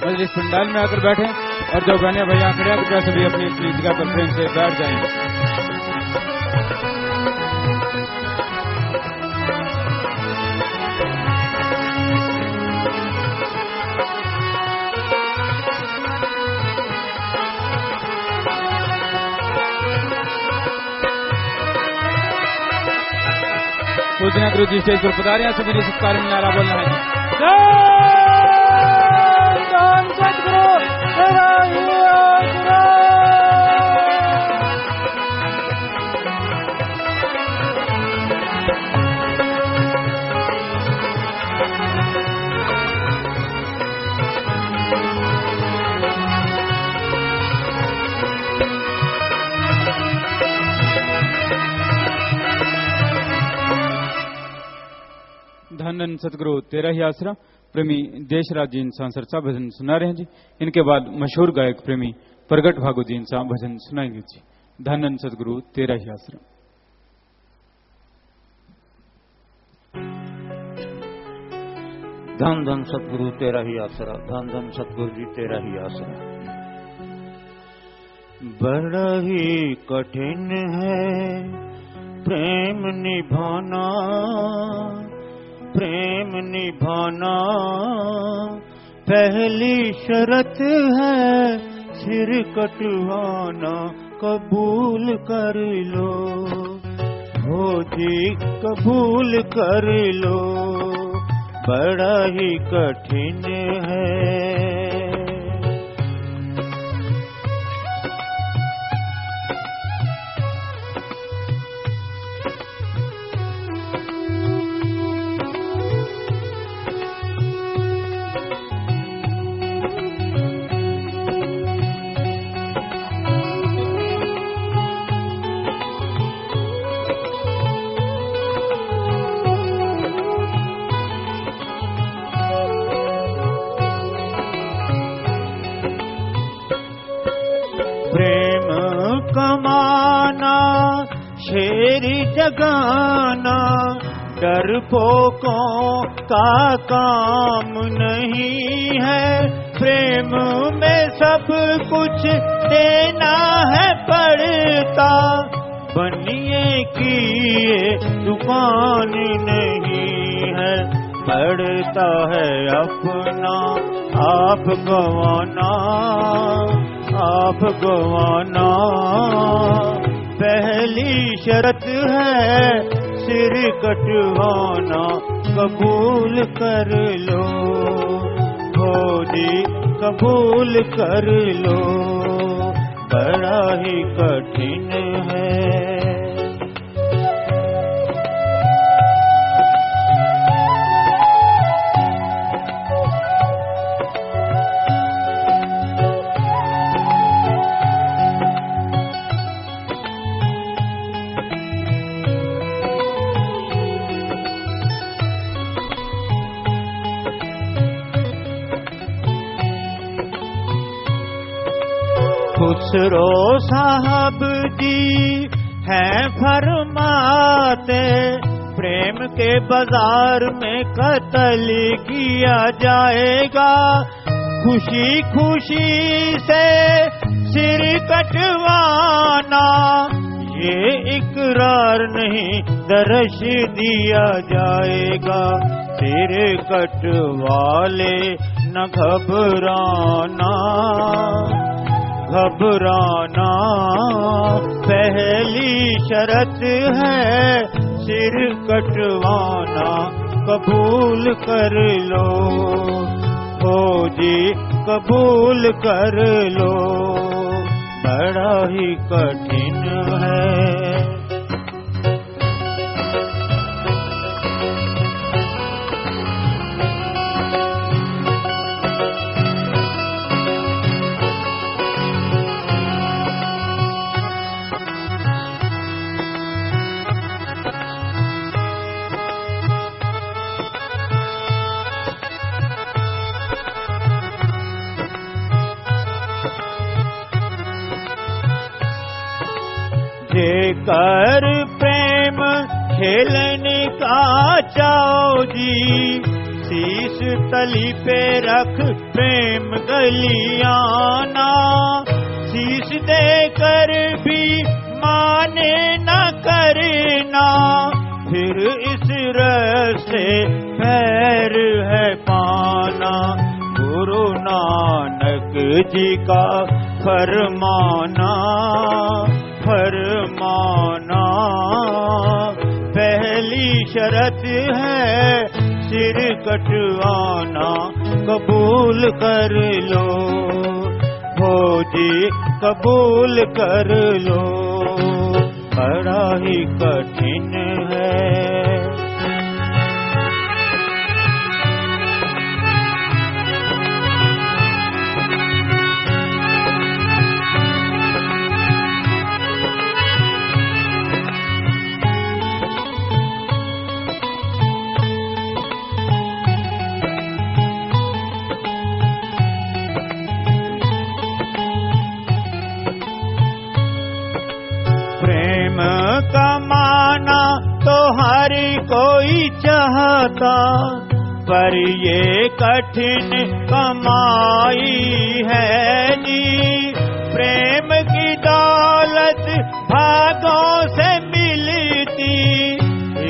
मजलिस पंडाल में आकर बैठे और जो गाने भैया खड़े कृपया सभी अपनी अपनी जगह पर प्रेम से बैठ जाएंगे। पूजना गुरु जी स्टेज पर पधारे हैं, सभी ने सत्कार में नारा बोलना है। धन सतगुरु तेरा ही आसरा। धन सतगुरु तेरा ही आसरा प्रेमी देशराज जी इंसान सरसा भजन सुना रहे हैं जी। इनके बाद मशहूर गायक प्रेमी प्रगट भागु जी इंसान भजन सुनाएंगे जी। धन सतगुरु तेरा ही आसरा। धन धन सतगुरु तेरा ही आसरा, धन धन सतगुरु जी तेरा ही आसरा। बड़ा ही कठिन है प्रेम निभाना, प्रेम निभाना पहली शर्त है, सिर कटवाना कबूल कर लो, हो जी कबूल कर लो। बड़ा ही कठिन है। शेर जगाना डरपोकों का काम नहीं है, प्रेम में सब कुछ देना है पड़ता, बनिए की ये दुकान नहीं है, पड़ता है अपना आप गवाना, आप गवाना पहली शर्त है, सिर कटवाना कबूल कर लो, हो जी कबूल कर लो। बड़ा ही कठिन है। खुसरो साहब जी हैं फरमाते, प्रेम के बाजार में कत्ल किया जाएगा, खुशी खुशी से सिर कटवाना ये इकरार नहीं, दर्श दिया जाएगा, सिर कटवाले न घबराना, घबराना पहली शर्त है, सिर कटवाना कबूल कर लो, हो जी कबूल कर लो। बड़ा ही कठिन है। कर प्रेम खेलने का चाओ जी, शीश तली पे रख प्रेम गलियाना, शीश देकर भी माने न करना, फिर इस रास्ते पैर है पाना। गुरु नानक जी का फरमाना, फरमाना, पहली शर्त है सिर कटवाना, कबूल कर लो हो जी, कबूल कर लो, बड़ा ही कठिन है। कमाना तो हर कोई चाहता, पर ये कठिन कमाई है जी। प्रेम की दौलत भागों से मिलती,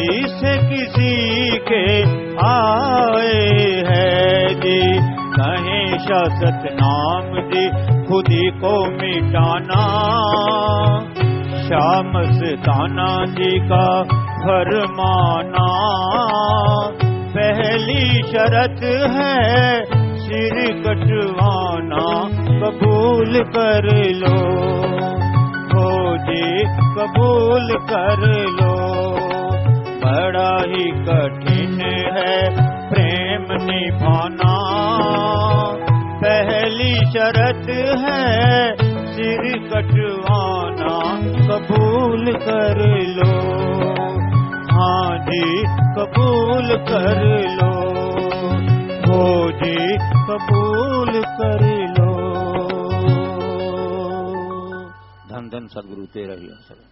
इसे किसी के आए है जी। कहीं सतनाम जी खुदी को मिटाना, शाह मस्ताना जी का फरमाना, पहली शर्त है सिर कटवाना, कबूल कर लो हो जी, कबूल कर लो, बड़ा ही कठिन है प्रेम निभाना। पहली शर्त है सिर कटवाना, कबूल कर लो, हाँ जी कबूल कर लो, हो जी कबूल कर लो। धन धन सदगुरु तेरा ही आसरा।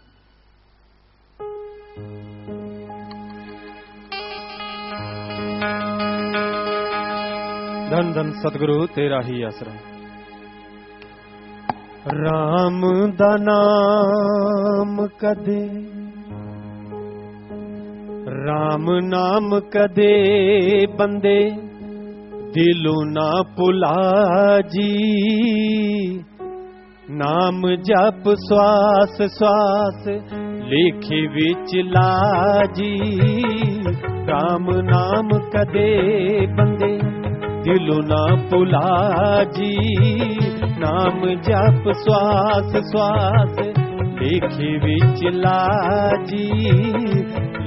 धन धन सदगुरु तेरा ही आसरा। राम दा नाम कदे, राम नाम कदे बंदे दिलों ना भुला जी। नाम जप श्वास श्वास लेखे विच लाजी। राम नाम कदे बंदे दिलों ना भुला जी। नाम जप श्वास श्वास लेखे विच लाजी,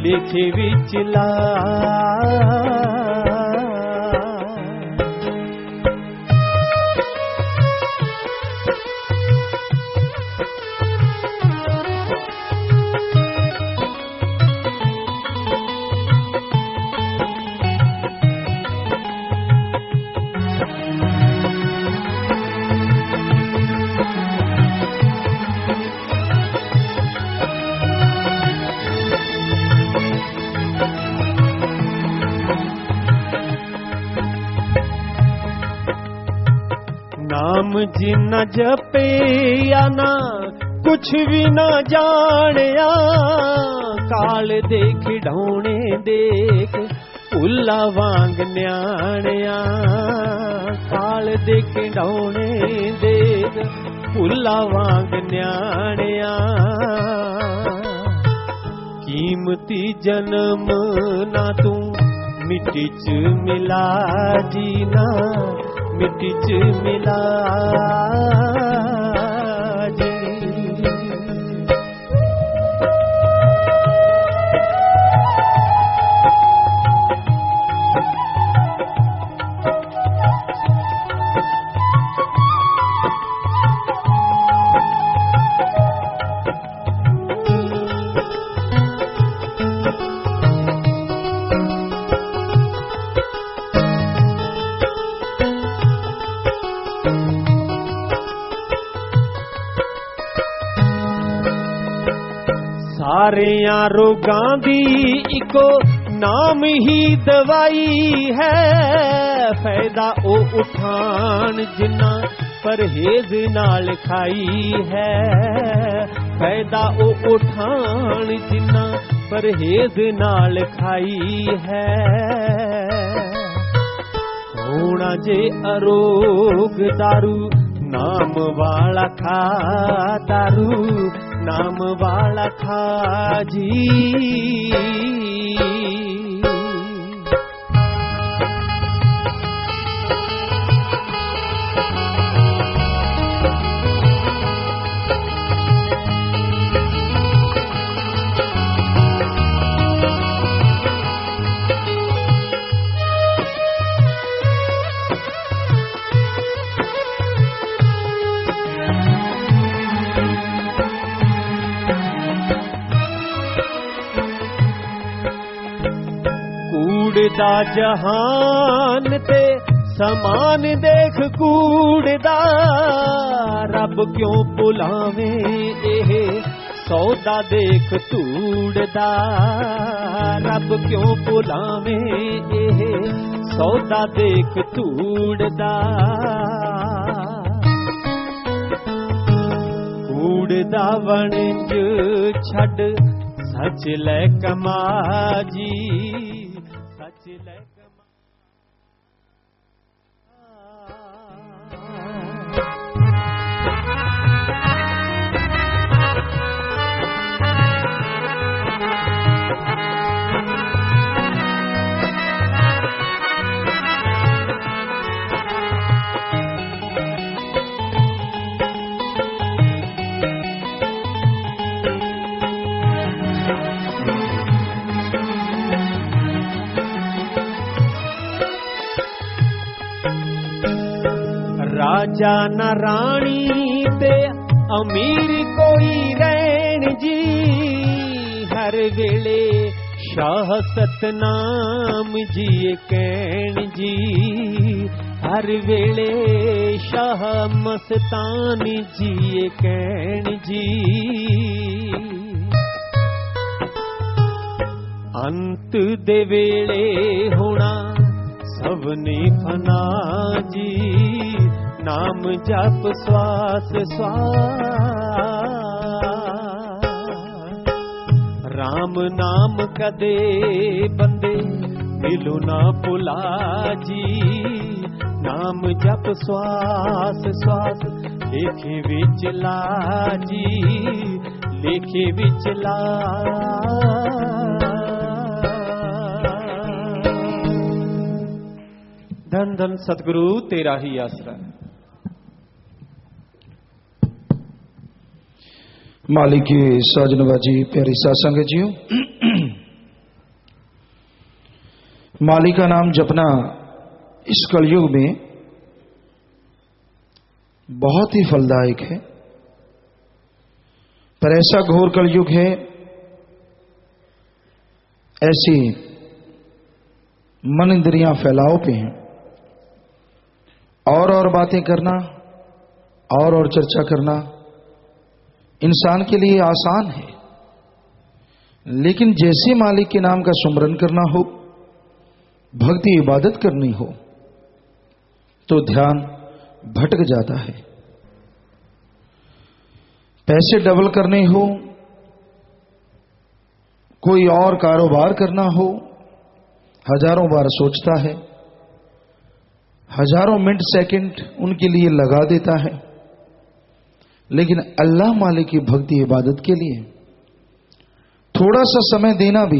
लेखे विच ला। नाम जिन्ना जपे या ना कुछ भी ना जानिया। काल दे खिडौने देख भुल्ला वांग न्याणिया। काल दे खिडौने देख भुल्ला वांग न्याणिया। कीमती जन्म ना तू मिट्टी च मिला जीना, मिट्टी च मिला जी। सारियां रोगां दी इको नाम ही दवाई है फायदा ओ उठान जिन्ना परहेज नाल खाई है फायदा ओ उठान जिन्ना परहेज नाल खाई है होना जे अरोग दारू नाम वाला खा दारू नाम वाला खा जी कूड़दा जहान ते समान देख कूड़दा रब क्यों बुलावे एह सौदा देख तूड़दा रब क्यों बुलावे एह सौदा देख तूड़दा कूड़दा वणज छड़ सच ले कमा जी सच ले कमा राजा न रानी ते अमीर कोई रैन जी हर वेले शाह सतनाम जी कैन जी हर वेले शाह मस्तान जी कैन जी अंत दे वेले होना सबने फना जी नाम जप श्वास श्वास राम नाम कदे बंदे दिलो ना भुला जी नाम जप श्वास श्वास लेखे विच ला जी लेखे विच ला धन धन सतगुरु तेरा ही आसरा मालिक की साजनबाजी प्यारी सासंग जियो मालिक का नाम जपना इस कलयुग में बहुत ही फलदायक है पर ऐसा घोर कलयुग है ऐसी मन इंद्रियां फैलाव पे हैं और बातें करना और चर्चा करना इंसान के लिए आसान है लेकिन जैसे मालिक के नाम का सुमरन करना हो भक्ति इबादत करनी हो तो ध्यान भटक जाता है पैसे डबल करने हो कोई और कारोबार करना हो हजारों बार सोचता है हजारों मिनट सेकंड उनके लिए लगा देता है लेकिन अल्लाह मालिक की भक्ति इबादत के लिए थोड़ा सा समय देना भी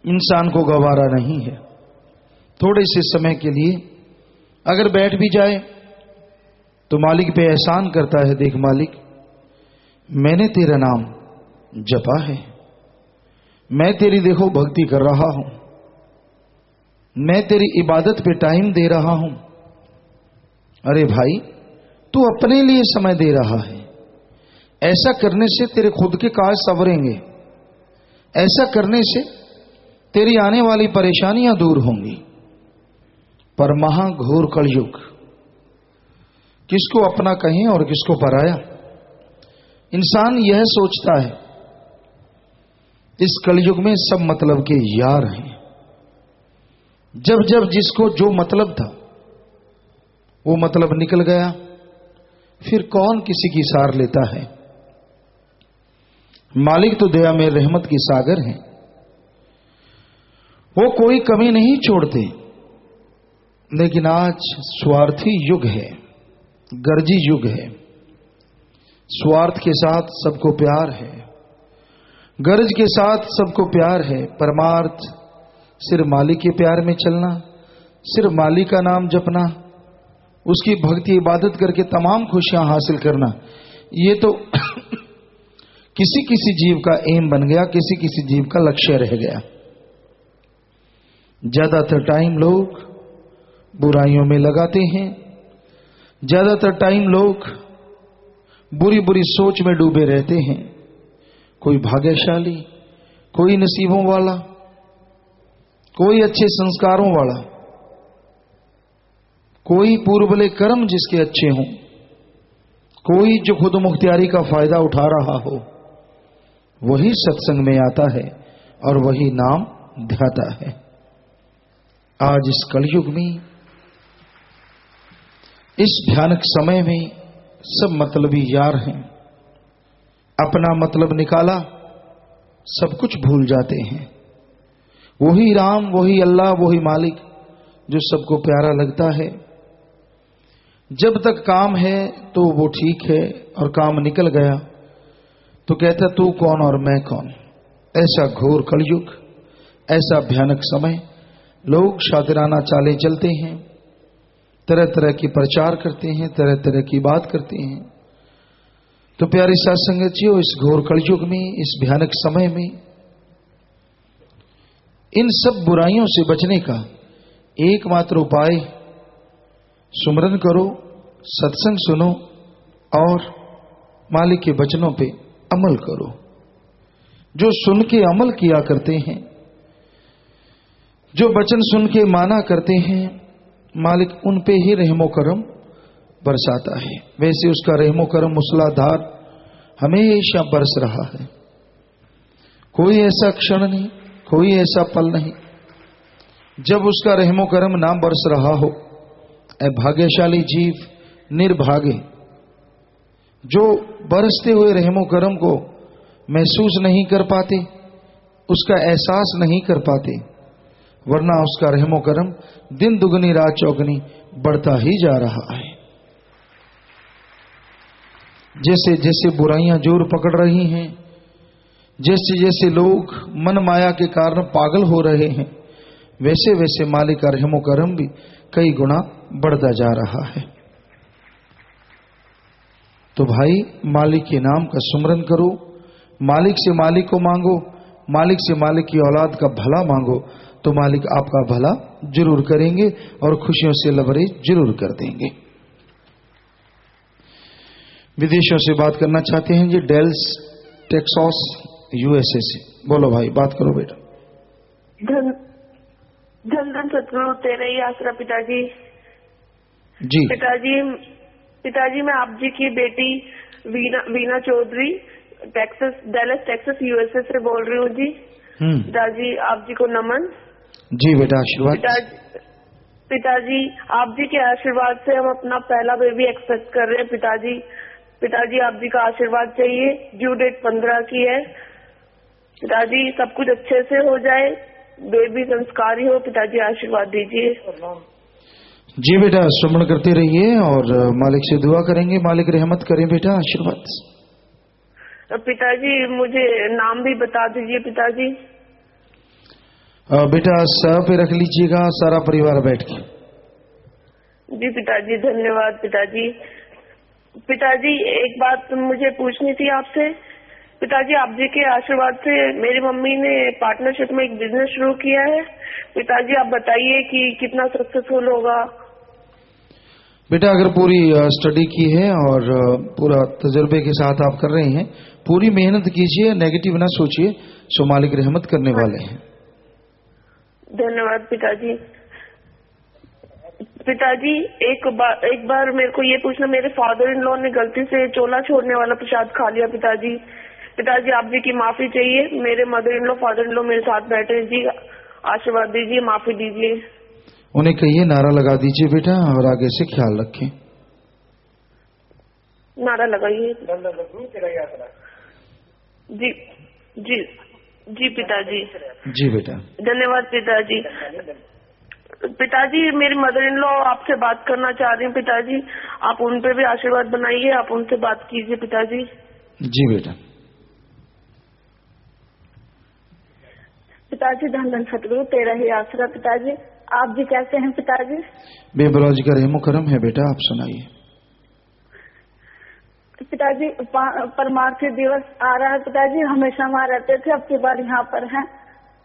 इंसान को गवारा नहीं है। थोड़े से समय के लिए अगर बैठ भी जाए तो मालिक पे एहसान करता है, देख मालिक मैंने तेरा नाम जपा है, मैं तेरी देखो भक्ति कर रहा हूं, मैं तेरी इबादत पे टाइम दे रहा हूं। अरे भाई तू अपने लिए समय दे रहा है, ऐसा करने से तेरे खुद के काज संवरेंगे, ऐसा करने से तेरी आने वाली परेशानियां दूर होंगी। पर महाघोर कलयुग किसको अपना कहें और किसको पराया। इंसान यह सोचता है इस कलयुग में सब मतलब के यार हैं। जब जब जिसको जो मतलब था वो मतलब निकल गया, फिर कौन किसी की सार लेता है। मालिक तो दया में रहमत की सागर हैं, वो कोई कमी नहीं छोड़ते। लेकिन आज स्वार्थी युग है, गर्जी युग है। स्वार्थ के साथ सबको प्यार है, गर्ज के साथ सबको प्यार है। परमार्थ सिर्फ मालिक के प्यार में चलना, सिर्फ मालिक का नाम जपना, उसकी भक्ति इबादत करके तमाम खुशियां हासिल करना, ये तो किसी किसी जीव का एम बन गया, किसी किसी जीव का लक्ष्य रह गया। ज्यादातर टाइम लोग बुराइयों में लगाते हैं, ज्यादातर टाइम लोग बुरी बुरी सोच में डूबे रहते हैं। कोई भाग्यशाली, कोई नसीबों वाला, कोई अच्छे संस्कारों वाला, कोई पूर्वले कर्म जिसके अच्छे हों, कोई जो खुद मुख्तियारी का फायदा उठा रहा हो, वही सत्संग में आता है और वही नाम ध्याता है। आज इस कलयुग में, इस भयानक समय में सब मतलबी यार हैं। अपना मतलब निकाला, सब कुछ भूल जाते हैं। वही राम, वही अल्लाह, वही मालिक जो सबको प्यारा लगता है। जब तक काम है तो वो ठीक है, और काम निकल गया तो कहता तू कौन और मैं कौन। ऐसा घोर कलयुग, ऐसा भयानक समय। लोग शातिराना चालें चलते हैं, तरह तरह की प्रचार करते हैं, तरह तरह की बात करते हैं। तो प्यारी साथ संगतियों, इस घोर कलयुग में, इस भयानक समय में इन सब बुराइयों से बचने का एकमात्र उपाय, सुमरन करो, सत्संग सुनो और मालिक के वचनों पे अमल करो। जो सुन के अमल किया करते हैं, जो वचन सुन के माना करते हैं, मालिक उन पे ही रहमो करम बरसाता है। वैसे उसका रहमो करम मूसलाधार हमेशा बरस रहा है। कोई ऐसा क्षण नहीं, कोई ऐसा पल नहीं जब उसका रहमो करम ना बरस रहा हो। ऐ भाग्यशाली जीव, निर्भागे, जो बरसते हुए रहमो करम को महसूस नहीं कर पाते, उसका एहसास नहीं कर पाते, वरना उसका रहमो करम दिन दुगनी रात चौगनी बढ़ता ही जा रहा है। जैसे जैसे बुराइयां जोर पकड़ रही हैं, जैसे जैसे लोग मन माया के कारण पागल हो रहे हैं, वैसे वैसे मालिक का रहमो करम भी कई गुना बढ़ता जा रहा है। तो भाई, मालिक के नाम का सुमरन करो, मालिक से मालिक को मांगो, मालिक से मालिक की औलाद का भला मांगो, तो मालिक आपका भला जरूर करेंगे और खुशियों से लबरेज जरूर कर देंगे। विदेशों से बात करना चाहते हैं जी, डेल्स टेक्सास यूएसए से। बोलो भाई, बात करो बेटा। धन धन धन सतगुरु तेरे ही आसरा पिताजी। जी पिताजी मैं आप जी की बेटी Veena Chaudhary Dallas Texas USA से बोल रही हूँ जी। पिताजी आप जी को नमन। जी बेटा, आशीर्वाद। पिताजी आप जी के आशीर्वाद से हम अपना पहला बेबी एक्सपेक्ट कर रहे हैं पिताजी आप जी का आशीर्वाद चाहिए। ड्यू डेट 15 की है पिताजी, सब कुछ अच्छे से हो जाए, बेबी संस्कारी हो, पिताजी आशीर्वाद दीजिए। जी बेटा, सुमन करते रहिए और मालिक से दुआ करेंगे, मालिक रहमत करें बेटा, आशीर्वाद। पिताजी मुझे नाम भी बता दीजिए पिताजी। बेटा सर पे रख लीजिएगा, सारा परिवार बैठ के। जी पिताजी, धन्यवाद पिताजी। पिताजी एक बात मुझे पूछनी थी आपसे। पिताजी आप जी के आशीर्वाद से मेरी मम्मी ने पार्टनरशिप में एक बिजनेस शुरू किया है। पिताजी आप बताइए कि कितना सक्सेसफुल होगा। बेटा अगर पूरी स्टडी की है और पूरा तजुर्बे के साथ आप कर रहे हैं, पूरी मेहनत कीजिए, नेगेटिव ना सोचिए, सो मालिक रहमत करने वाले हैं। धन्यवाद पिताजी। पिताजी एक बार मेरे को ये पूछना, मेरे फादर इन लॉ ने गलती से चोला छोड़ने वाला प्रसाद खा लिया पिताजी। पिताजी आप जी की माफी चाहिए, मेरे mother in low father in लो मेरे साथ बैठे हैं जी, आशीर्वाद दीजिए, माफी दीजिए। उन्हें कहिए नारा लगा दीजिए बेटा और आगे से ख्याल रखें। नारा लगाइए। जी जी जी पिताजी। जी बेटा। धन्यवाद पिताजी। पिताजी मेरी मदर इन लॉ आपसे बात करना चाह रही हूँ पिताजी, आप उन पे भी आशीर्वाद बनाइए, आप उनसे बात कीजिए पिताजी। जी बेटा। पिताजी धन धन सतगुरु तेरा ही आसरा। पिताजी आप जी कैसे हैं पिताजी? बेबलौज का रहमो करम है बेटा, आप सुनाइए। पिताजी परमार्थी दिवस आ रहा है पिताजी, हमेशा वहाँ रहते थे, अब की बार यहाँ पर हैं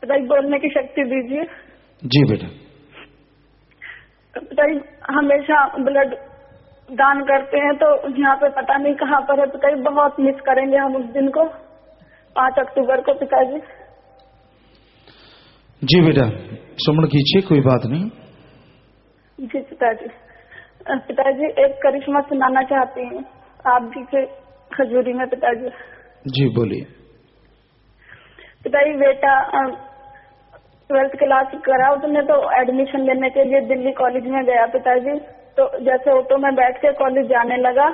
पिताजी, बोलने की शक्ति दीजिए। जी बेटा। पिताजी हमेशा ब्लड दान करते हैं तो यहाँ पे पता नहीं कहाँ पर है पिताजी, बहुत मिस करेंगे हम उस दिन को, 5 अक्टूबर को पिताजी। जी बेटा सुमन कीजिए, कोई बात नहीं। जी पिताजी। पिताजी एक करिश्मा सुनाना चाहती हूँ आप जी के खजूरी में पिताजी। जी बोलिए। पिताजी बेटा 12th क्लास करा उसने तो एडमिशन लेने के लिए दिल्ली कॉलेज में गया पिताजी, तो जैसे ऑटो में बैठ के कॉलेज जाने लगा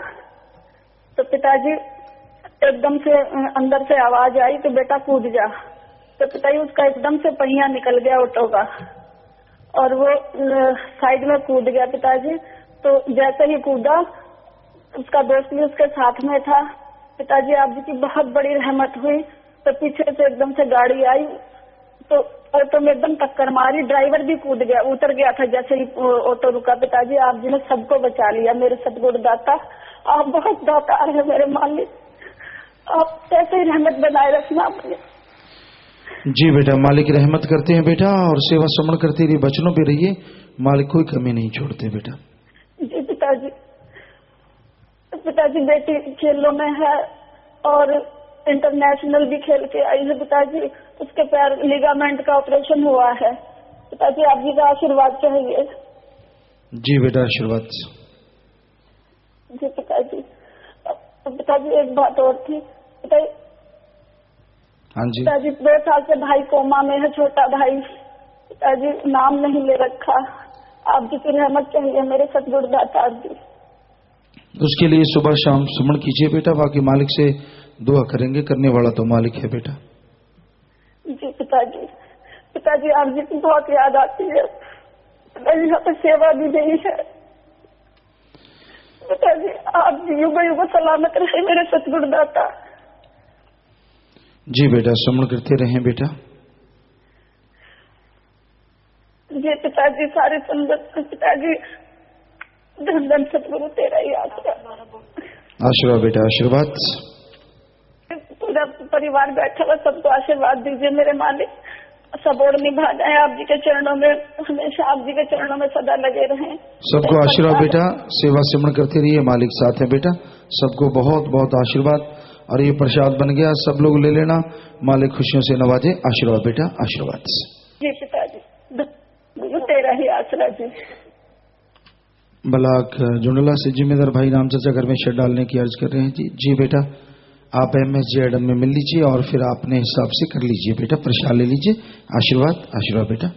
तो पिताजी एकदम से अंदर से आवाज आई कि बेटा कूद जा, तो पिताजी उसका एकदम से पहिया निकल गया ऑटो का और वो साइड में कूद गया पिताजी। तो जैसे ही कूदा उसका दोस्त भी उसके साथ में था पिताजी, आप जी की बहुत बड़ी रहमत हुई, तो पीछे से एकदम से गाड़ी आई तो ऑटो में एकदम टक्कर मारी, ड्राइवर भी कूद गया, उतर गया था जैसे ही ऑटो रुका पिताजी। आप जी ने सबको बचा लिया, मेरे सतगुरु दाता, आप बहुत दातार है मेरे मालिक, आप कैसे ही रहमत बनाए रखना मुझे। जी बेटा मालिक रहमत करते हैं बेटा, और सेवा समण करते रहिए, बचनों पे रहिए, मालिक कोई कमी नहीं छोड़ते बेटा। जी पिताजी। पिताजी बेटी खेलों में है और इंटरनेशनल भी खेल के आई है पिताजी, उसके पैर लिगामेंट का ऑपरेशन हुआ है पिताजी, आप जी का आशीर्वाद चाहिए। जी बेटा आशीर्वाद। जी पिताजी। पिताजी एक बात और थी पिताजी। हाँ जी। पिताजी 2 साल से भाई कोमा में है, छोटा भाई पिताजी, नाम नहीं ले रखा, आप जी की रहमत चाहिए मेरे सतगुरु दाता जी। उसके लिए सुबह शाम सुमन कीजिए बेटा, बाकी मालिक से दुआ करेंगे, करने वाला तो मालिक है बेटा। जी पिताजी। पिताजी आप जी की बहुत याद आती है पिताजी, यहाँ पे सेवा भी नहीं है पिताजी, आप जी युग युग सलामत रहे मेरे सतगुरु दाता। जी बेटा सुमन करते रहें बेटा। जी पिताजी सारे संगत पिताजी, धन धन सतगुरु तेरा ही आशीर्वाद बेटा आशीर्वाद। पूरा परिवार बैठा हुआ, सबको आशीर्वाद दीजिए मेरे मालिक, सब और निभा जाए आप जी के चरणों में, हमेशा आप जी के चरणों में सदा लगे रहें। सबको आशीर्वाद बेटा, सेवा सिमरण करते रहिए, मालिक साथ है बेटा, सबको बहुत बहुत आशीर्वाद। और ये प्रसाद बन गया, सब लोग ले लेना, मालिक खुशियों से नवाजे। आशीर्वाद बेटा आशीर्वाद। जी पिताजी, गुरु तेरा ही आसरा जी। ब्लॉक जुंडला से जिम्मेदार भाई राम चाचा घर में शेड डालने की अर्ज कर रहे हैं जी। जी बेटा आप MSJ में मिल लीजिए और फिर अपने हिसाब से कर लीजिए बेटा, प्रसाद ले लीजिए। आशीर्वाद आशीर्वाद बेटा।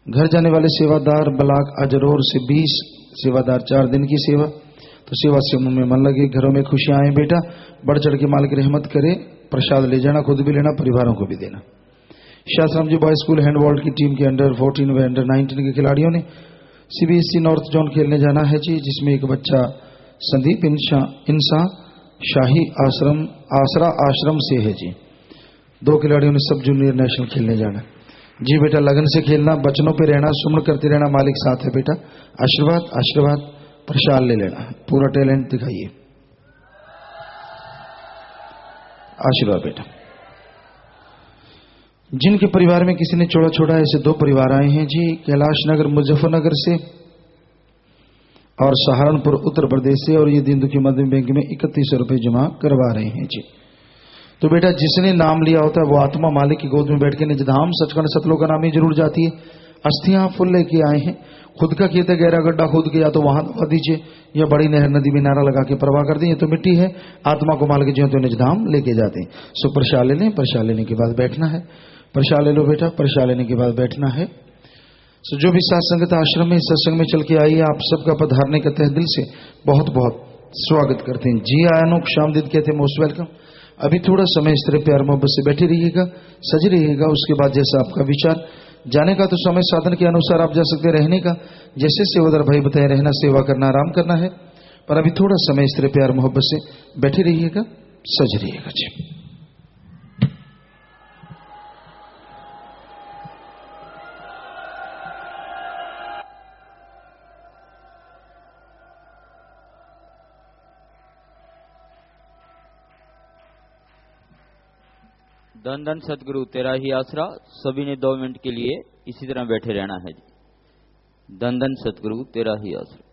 घर जाने वाले सेवादार ब्लॉक अजरोर से 20 सेवादार, 4 दिन की सेवा, तो सेवा से मुंह में मन लगे, घरों में खुशियां आए बेटा, बढ़ चढ़ के मालिक रहमत करे, प्रसाद ले जाना, खुद भी लेना, परिवारों को भी देना। शास्त्राम जी बॉय स्कूल हैंडबॉल की टीम के अंडर 14 व अंडर 19 के खिलाड़ियों ने CBSE नॉर्थ जोन खेलने जाना है जी, जिसमें एक बच्चा संदीप इंसा शाही आसरा आश्रम से है जी। 2 खिलाड़ियों ने सब जूनियर नेशनल खेलने जाना जी बेटा, लगन से खेलना, बचनों पे रहना, सुमन करते रहना, मालिक साथ है बेटा। आशीर्वाद आशीर्वाद। प्रसाद ले लेना, पूरा टैलेंट दिखाइए। आशीर्वाद बेटा। जिनके परिवार में किसी ने चोड़ा छोड़ा, ऐसे 2 परिवार आए हैं जी, कैलाश नगर मुजफ्फरनगर से और सहारनपुर उत्तर प्रदेश से, और ये दीन दुखी मध्यम बैंक में 3100 रुपये जमा करवा रहे हैं जी। तो बेटा जिसने नाम लिया होता है वो आत्मा मालिक की गोद में बैठ के निज धाम सचखंड सतलोक का नाम ही जरूर जाती है। अस्थियां फुल लेके आए हैं, खुद का खेत है, गहरा गड्ढा खोद के या तो वहां दबा दीजिए या बड़ी नहर नदी में नारा लगा के प्रवाह कर दीजिए। तो मिट्टी है, आत्मा को माल के जो तो निजधाम लेके जाते हैं। सो प्रसाद ले लें, प्रसाद लेने के बाद बैठना है। प्रसाद ले लो बेटा, प्रसाद लेने के बाद बैठना है। सो जो भी साथ संगत आश्रम में सत्संग में चल के आइए, आप सबका पधारने का तहे दिल से बहुत बहुत स्वागत करते हैं। जी आयानों शामदीद कहते हैं, मोस्ट वेलकम। अभी थोड़ा समय इस तरह प्यार मोहब्बत से बैठे रहिएगा, सज रहिएगा। उसके बाद जैसा आपका विचार, जाने का तो समय साधन के अनुसार आप जा सकते, रहने का जैसे सेवादार भाई बताए, रहना, सेवा करना, आराम करना है। पर अभी थोड़ा समय इस तरह प्यार मोहब्बत से बैठे रहिएगा, सज रहिएगा जी। धन धन सतगुरु तेरा ही आसरा। सभी ने 2 मिनट के लिए इसी तरह बैठे रहना है जी। धन धन सतगुरु तेरा ही आसरा।